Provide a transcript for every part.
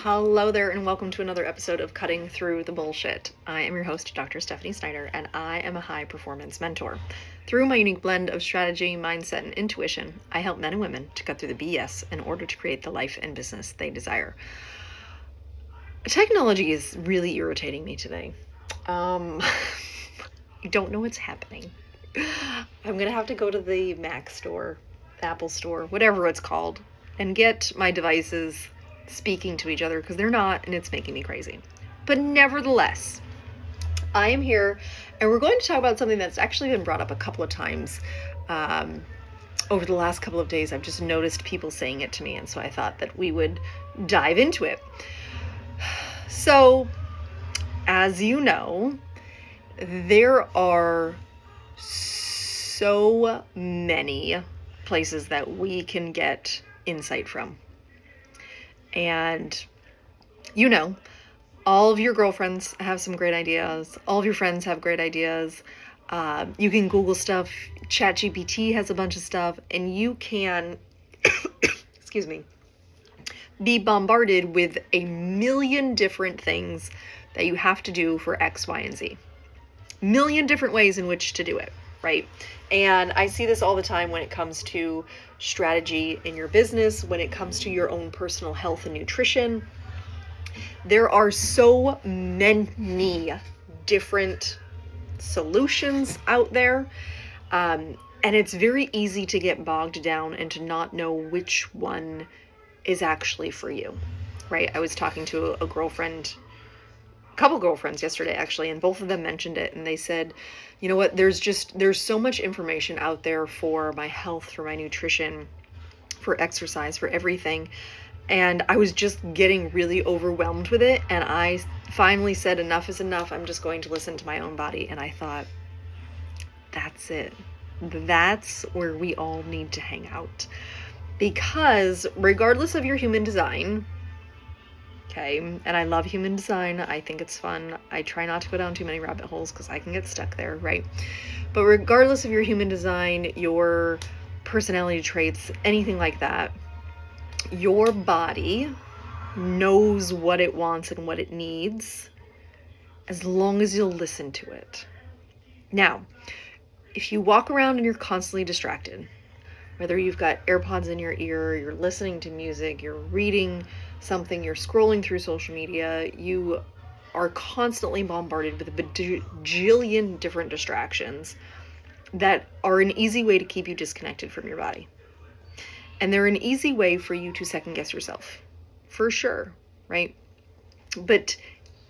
Hello there, and welcome to another episode of Cutting Through the Bullsht. I am your host, Dr. Stephanie Snyder, and I am a high performance mentor. Through my unique blend of strategy, mindset, and intuition, I help men and women to cut through the BS in order to create the life and business they desire. Technology is really irritating me today. I don't know what's happening. I'm gonna have to go to the Mac store, Apple store, whatever it's called, and get my devices speaking to each other, because they're not, and it's making me crazy. But nevertheless, I am here, and we're going to talk about something that's actually been brought up a couple of times over the last couple of days. I've just noticed people saying it to me, and so I thought that we would dive into it. So, as you know, there are so many places that we can get insight from. And, you know, all of your girlfriends have some great ideas. All of your friends have great ideas. You can Google stuff. ChatGPT has a bunch of stuff. And you can, excuse me, be bombarded with a million different things that you have to do for X, Y, and Z. Million different ways in which to do it, right? And I see this all the time when it comes to strategy in your business, when it comes to your own personal health and nutrition. There are so many different solutions out there. And it's very easy to get bogged down and to not know which one is actually for you, right? I was talking to a couple girlfriends yesterday actually, and both of them mentioned it, and they said, you know what, there's so much information out there for my health, for my nutrition, for exercise, for everything, and I was just getting really overwhelmed with it, and I finally said enough is enough. I'm just going to listen to my own body. And I thought, that's it. That's where we all need to hang out, because regardless of your human design, okay, and I love human design. I think it's fun. I try not to go down too many rabbit holes because I can get stuck there, right? But regardless of your human design, your personality traits, anything like that, your body knows what it wants and what it needs as long as you'll listen to it. Now, if you walk around and you're constantly distracted, whether you've got AirPods in your ear, you're listening to music, you're reading something, you're scrolling through social media, you are constantly bombarded with a bajillion different distractions that are an easy way to keep you disconnected from your body. And they're an easy way for you to second guess yourself, for sure, right? But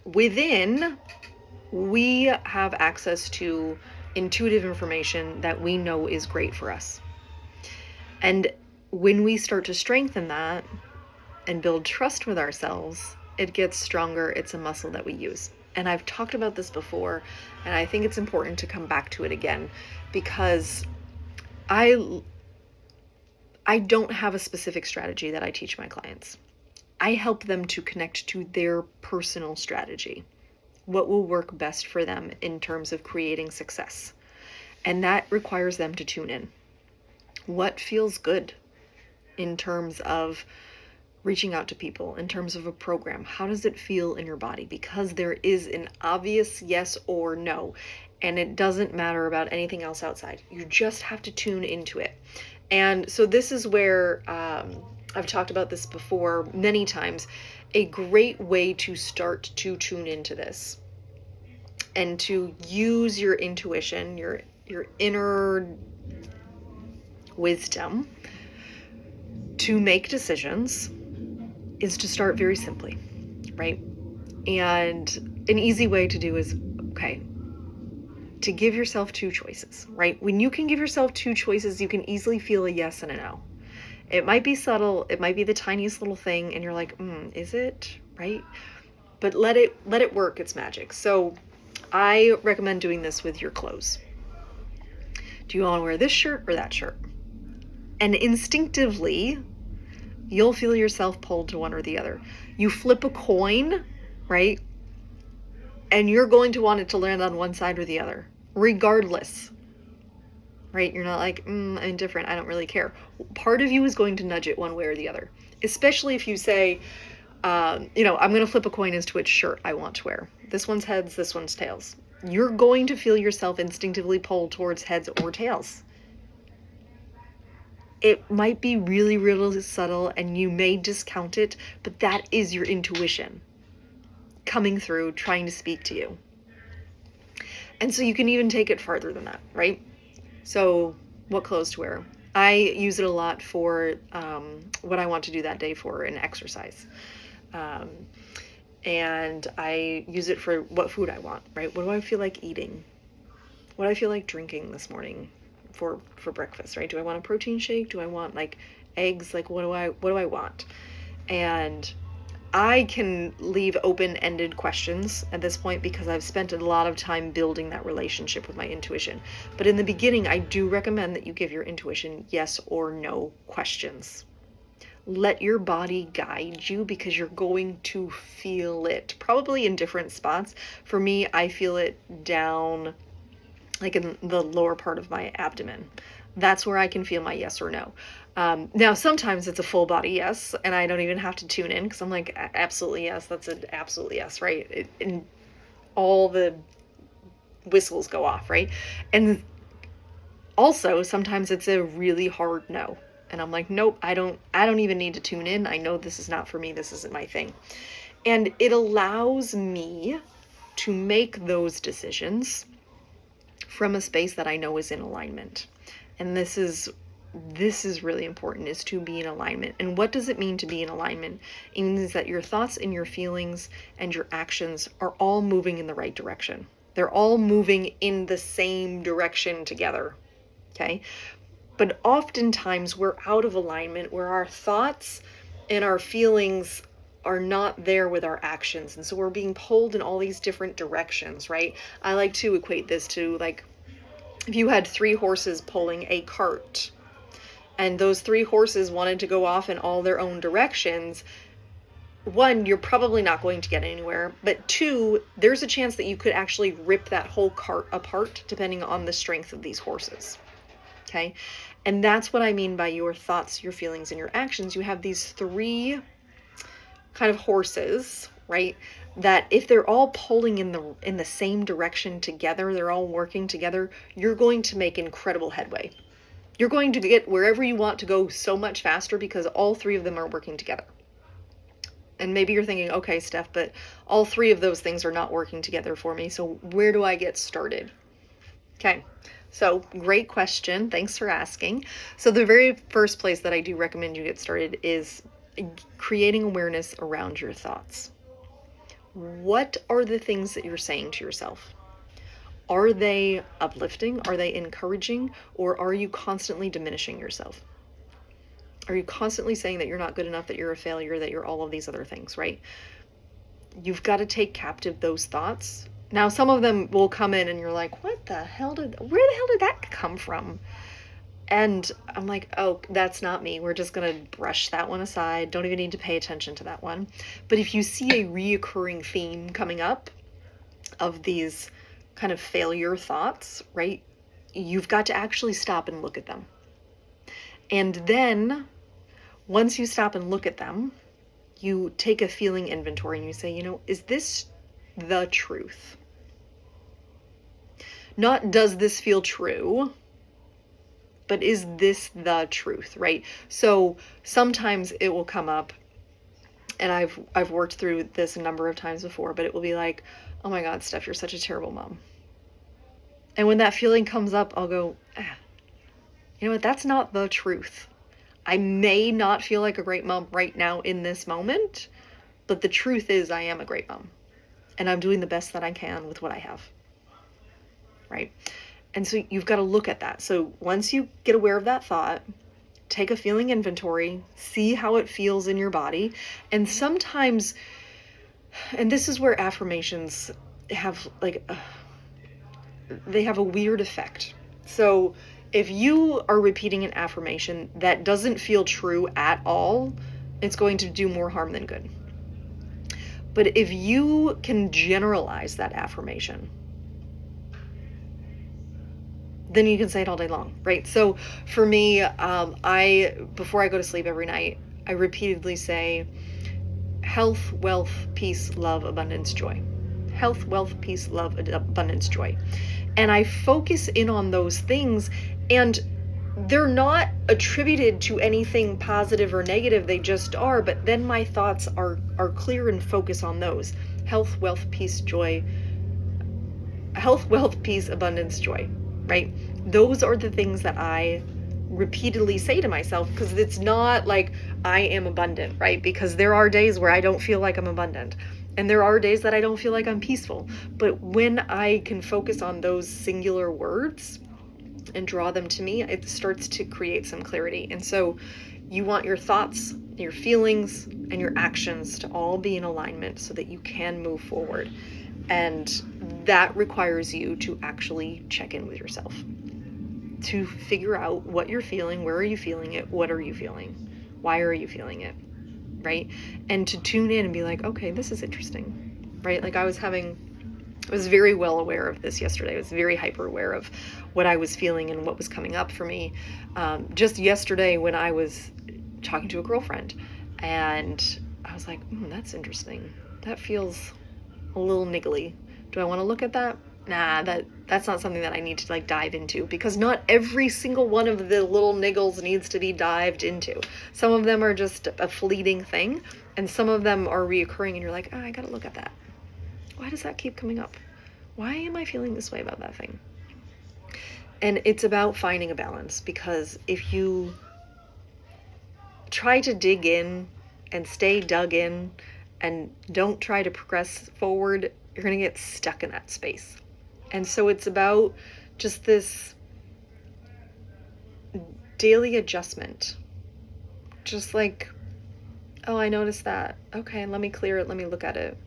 within, we have access to intuitive information that we know is great for us. And when we start to strengthen that and build trust with ourselves, it gets stronger. It's a muscle that we use. And I've talked about this before, and I think it's important to come back to it again, because I don't have a specific strategy that I teach my clients. I help them to connect to their personal strategy, what will work best for them in terms of creating success. And that requires them to tune in. What feels good in terms of reaching out to people, in terms of a program? How does it feel in your body? Because there is an obvious yes or no, and it doesn't matter about anything else outside. You just have to tune into it. And so this is where I've talked about this before many times. A great way to start to tune into this and to use your intuition, your inner wisdom to make decisions is to start very simply, right? And an easy way to do is, okay, to give yourself two choices, right? When you can give yourself two choices, you can easily feel a yes and a no. It might be subtle, it might be the tiniest little thing, and you're like, is it, right? But let it work, it's magic. So I recommend doing this with your clothes. Do you want to wear this shirt or that shirt? And instinctively, you'll feel yourself pulled to one or the other. You flip a coin, right? And you're going to want it to land on one side or the other, regardless, right? You're not like, I'm indifferent, I don't really care. Part of you is going to nudge it one way or the other, especially if you say, I'm going to flip a coin as to which shirt I want to wear. This one's heads, this one's tails. You're going to feel yourself instinctively pulled towards heads or tails. It might be really, really subtle and you may discount it, but that is your intuition coming through, trying to speak to you. And so you can even take it farther than that, right? So what clothes to wear? I use it a lot for what I want to do that day for an exercise. And I use it for what food I want, right? What do I feel like eating? What do I feel like drinking this morning for breakfast, right? Do I want a protein shake? Do I want like eggs? Like what do I want? And I can leave open-ended questions at this point because I've spent a lot of time building that relationship with my intuition. But in the beginning, I do recommend that you give your intuition yes or no questions. Let your body guide you because you're going to feel it, probably in different spots. For me, I feel it down like in the lower part of my abdomen. That's where I can feel my yes or no. Now, sometimes it's a full body yes, and I don't even have to tune in because I'm like, absolutely yes, that's an absolute yes, right? And all the whistles go off, right? And also, sometimes it's a really hard no. And I'm like, nope, I don't even need to tune in. I know this is not for me. This isn't my thing. And it allows me to make those decisions from a space that I know is in alignment. And this is really important, is to be in alignment. And what does it mean to be in alignment? It means that your thoughts and your feelings and your actions are all moving in the right direction. They're all moving in the same direction together. Okay? But oftentimes we're out of alignment where our thoughts and our feelings are not there with our actions. And so we're being pulled in all these different directions, right? I like to equate this to like if you had 3 horses pulling a cart and those 3 horses wanted to go off in all their own directions. 1, you're probably not going to get anywhere, but 2, there's a chance that you could actually rip that whole cart apart depending on the strength of these horses. Okay? And that's what I mean by your thoughts, your feelings, and your actions. You have these 3 kind of horses, right? That if they're all pulling in the same direction together, they're all working together, you're going to make incredible headway. You're going to get wherever you want to go so much faster because all 3 of them are working together. And maybe you're thinking, okay, Steph, but all 3 of those things are not working together for me. So where do I get started? Okay. So great question. Thanks for asking. So the very first place that I do recommend you get started is creating awareness around your thoughts. What are the things that you're saying to yourself? Are they uplifting? Are they encouraging? Or are you constantly diminishing yourself? Are you constantly saying that you're not good enough, that you're a failure, that you're all of these other things, right? You've got to take captive those thoughts. Now, some of them will come in and you're like, where the hell did that come from? And I'm like, oh, that's not me. We're just going to brush that one aside. Don't even need to pay attention to that one. But if you see a reoccurring theme coming up of these kind of failure thoughts, right? You've got to actually stop and look at them. And then once you stop and look at them, you take a feeling inventory and you say, is this the truth? Not does this feel true, but is this the truth, right? So sometimes it will come up, and I've worked through this a number of times before, but it will be like, oh my God, Steph, you're such a terrible mom. And when that feeling comes up, I'll go, you know what, that's not the truth. I may not feel like a great mom right now in this moment, but the truth is I am a great mom. And I'm doing the best that I can with what I have. Right? And so you've got to look at that. So once you get aware of that thought, take a feeling inventory, see how it feels in your body. And sometimes, and this is where affirmations have they have a weird effect. So if you are repeating an affirmation that doesn't feel true at all, it's going to do more harm than good. But if you can generalize that affirmation, then you can say it all day long, right? So for me, before I go to sleep every night, I repeatedly say, health, wealth, peace, love, abundance, joy. Health, wealth, peace, love, abundance, joy. And I focus in on those things, and they're not attributed to anything positive or negative, they just are, but then my thoughts are clear and focus on those. Health, wealth, peace, joy. Health, wealth, peace, abundance, joy, right? Those are the things that I repeatedly say to myself, because it's not like I am abundant, right? Because there are days where I don't feel like I'm abundant, and there are days that I don't feel like I'm peaceful. But when I can focus on those singular words and draw them to me, it starts to create some clarity. And so you want your thoughts, your feelings, and your actions to all be in alignment so that you can move forward. And that requires you to actually check in with yourself, to figure out what you're feeling, where are you feeling it, what are you feeling, why are you feeling it, right? And to tune in and be like, okay, this is interesting, right? Like I was very well aware of this yesterday. I was very hyper aware of what I was feeling and what was coming up for me. Just yesterday when I was talking to a girlfriend, and I was like, that's interesting. That feels a little niggly. Do I want to look at that? Nah, that's not something that I need to like dive into, because not every single one of the little niggles needs to be dived into. Some of them are just a fleeting thing, and some of them are reoccurring, and you're like, I gotta look at that. Why does that keep coming up? Why am I feeling this way about that thing? And it's about finding a balance, because if you try to dig in and stay dug in and don't try to progress forward, you're going to get stuck in that space. And so it's about just this daily adjustment. Just like, oh, I noticed that. Okay, let me clear it. Let me look at it.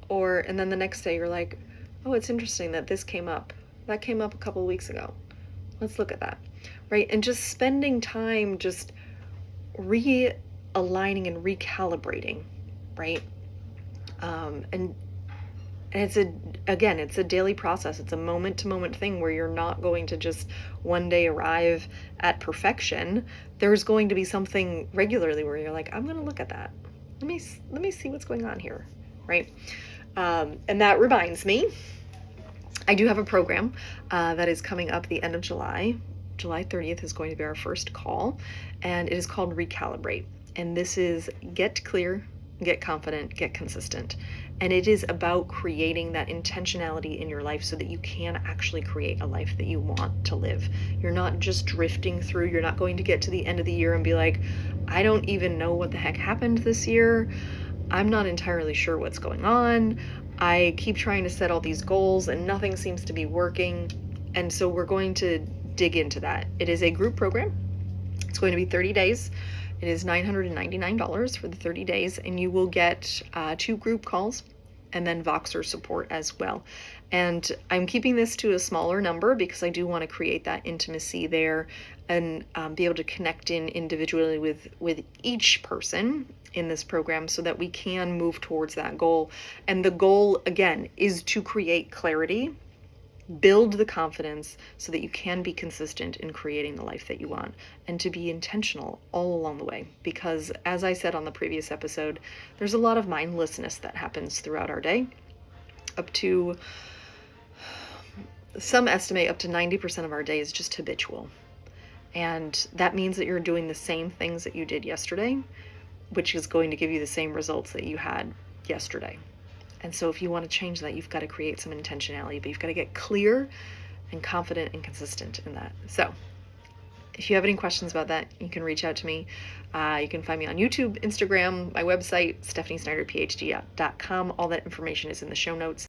And then the next day you're like, oh, it's interesting that this came up. That came up a couple of weeks ago. Let's look at that, right? And just spending time just realigning and recalibrating, right? And it's a daily process. It's a moment to moment thing where you're not going to just one day arrive at perfection. There's going to be something regularly where you're like, I'm going to look at that. Let me see what's going on here, right? And that reminds me, I do have a program that is coming up the end of July. July 30th is going to be our first call, and it is called Recalibrate. And this is get clear, get confident, get consistent. And it is about creating that intentionality in your life so that you can actually create a life that you want to live. You're not just drifting through. You're not going to get to the end of the year and be like, I don't even know what the heck happened this year. I'm not entirely sure what's going on. I keep trying to set all these goals and nothing seems to be working. And so we're going to dig into that. It is a group program. It's going to be 30 days. It is $999 for the 30 days, and you will get 2 group calls and then Voxer support as well. And I'm keeping this to a smaller number because I do want to create that intimacy there and be able to connect in individually with each person in this program so that we can move towards that goal. And the goal, again, is to create clarity, build the confidence so that you can be consistent in creating the life that you want, and to be intentional all along the way. Because as I said on the previous episode, there's a lot of mindlessness that happens throughout our day. Some estimate up to 90% of our day is just habitual. And that means that you're doing the same things that you did yesterday, which is going to give you the same results that you had yesterday. And so if you want to change that, you've got to create some intentionality, but you've got to get clear and confident and consistent in that. So if you have any questions about that, you can reach out to me. You can find me on YouTube, Instagram, my website, stephaniesnyderphd.com. All that information is in the show notes.